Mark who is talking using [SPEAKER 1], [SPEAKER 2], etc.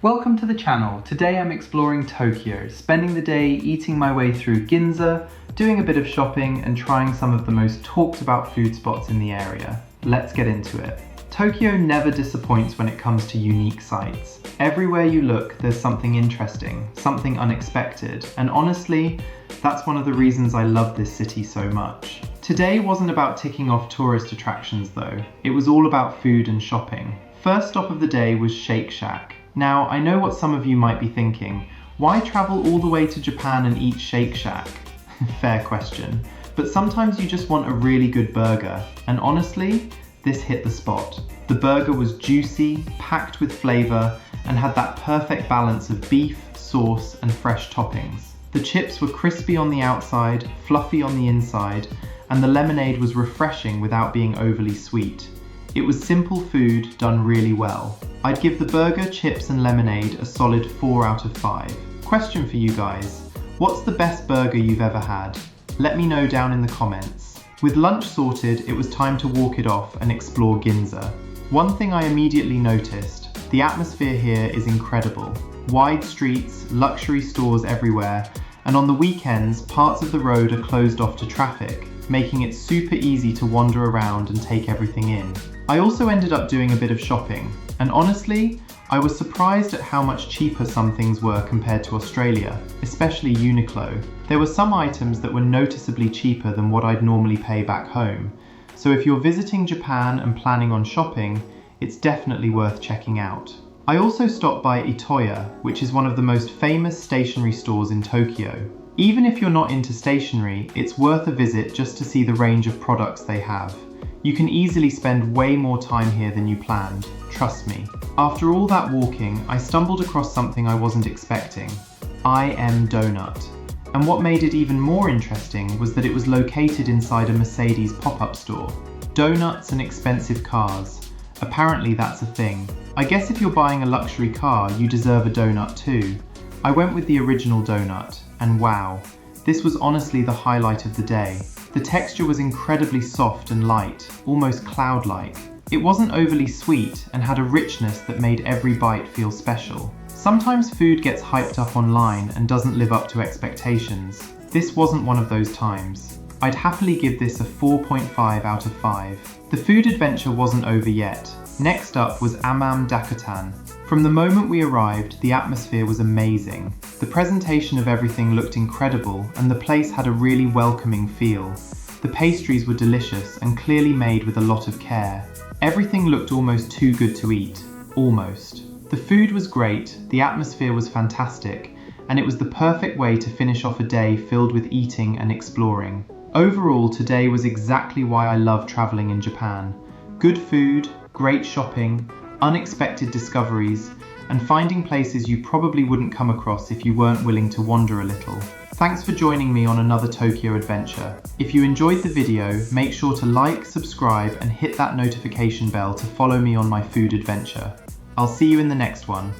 [SPEAKER 1] Welcome to the channel. Today I'm exploring Tokyo, spending the day eating my way through Ginza, doing a bit of shopping and trying some of the most talked about food spots in the area. Let's get into it. Tokyo never disappoints when it comes to unique sights. Everywhere you look, there's something interesting, something unexpected, and honestly, that's one of the reasons I love this city so much. Today wasn't about ticking off tourist attractions though, it was all about food and shopping. First stop of the day was Shake Shack. Now, I know what some of you might be thinking, why travel all the way to Japan and eat Shake Shack? Fair question, but sometimes you just want a really good burger, and honestly, this hit the spot. The burger was juicy, packed with flavour, and had that perfect balance of beef, sauce, and fresh toppings. The chips were crispy on the outside, fluffy on the inside, and the lemonade was refreshing without being overly sweet. It was simple food done really well. I'd give the burger, chips and lemonade a solid 4 out of 5. Question for you guys, what's the best burger you've ever had? Let me know down in the comments. With lunch sorted, it was time to walk it off and explore Ginza. One thing I immediately noticed, the atmosphere here is incredible. Wide streets, luxury stores everywhere, and on the weekends, parts of the road are closed off to traffic, making it super easy to wander around and take everything in. I also ended up doing a bit of shopping, and honestly, I was surprised at how much cheaper some things were compared to Australia, especially Uniqlo. There were some items that were noticeably cheaper than what I'd normally pay back home, so if you're visiting Japan and planning on shopping, it's definitely worth checking out. I also stopped by Itoya, which is one of the most famous stationery stores in Tokyo. Even if you're not into stationery, it's worth a visit just to see the range of products they have. You can easily spend way more time here than you planned, trust me. After all that walking, I stumbled across something I wasn't expecting. AMAM Donut. And what made it even more interesting was that it was located inside a Mercedes pop-up store. Donuts and expensive cars. Apparently that's a thing. I guess if you're buying a luxury car, you deserve a donut too. I went with the original donut, and wow, this was honestly the highlight of the day. The texture was incredibly soft and light, almost cloud-like. It wasn't overly sweet and had a richness that made every bite feel special. Sometimes food gets hyped up online and doesn't live up to expectations. This wasn't one of those times. I'd happily give this a 4.5 out of 5. The food adventure wasn't over yet. Next up was AMAM DACOTAN. From the moment we arrived, the atmosphere was amazing. The presentation of everything looked incredible and the place had a really welcoming feel. The pastries were delicious and clearly made with a lot of care. Everything looked almost too good to eat. Almost. The food was great, the atmosphere was fantastic, and it was the perfect way to finish off a day filled with eating and exploring. Overall, today was exactly why I love traveling in Japan. Good food, great shopping, unexpected discoveries, and finding places you probably wouldn't come across if you weren't willing to wander a little. Thanks for joining me on another Tokyo adventure. If you enjoyed the video, make sure to like, subscribe, and hit that notification bell to follow me on my food adventure. I'll see you in the next one.